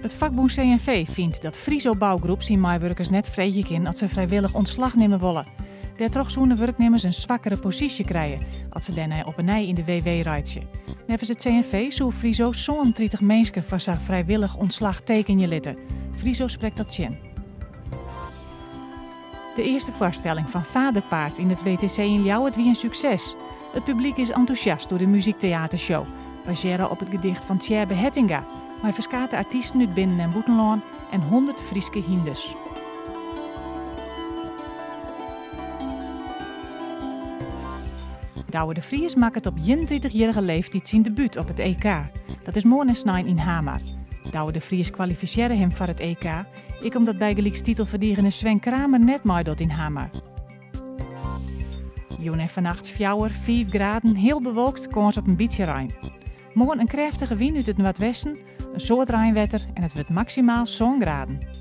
Het vakbond CNV vindt dat Friso bouwgroep zijn meewerkers net vreetje kan als ze vrijwillig ontslag nemen willen. Daardoor zullen werknemers een zwakkere positie krijgen als ze daarna op een in de WW rijden. Nevens het CNV zou Friso zo'n 30 mensen van zijn vrijwillig ontslag tekenen laten. Friso spreekt dat tjen. De eerste voorstelling van Vaderpaard in het WTC in Ljouwert wie een succes. Het publiek is enthousiast door de muziektheatershow, baseren op het gedicht van Tjerbe Hettinga, maar verskate artiesten uit binnen- en buitenland en 100 Frieske hinders. Douwe de Vries maakt het op 31-jarige leeftijd zijn debuut op het EK. Dat is morgen en in Hamar. Douwe de Vries kwalificeerde hem voor het EK, ik omdat bijgelijks titelverdediger Sven Kramer net meedoet in Hamar. Joen en vannacht 5 graden, heel bewolkt, kans op een beetje rein. Morgen een krachtige wind uit het noordwesten, een soort regenwetter en het wordt maximaal zo'n graden.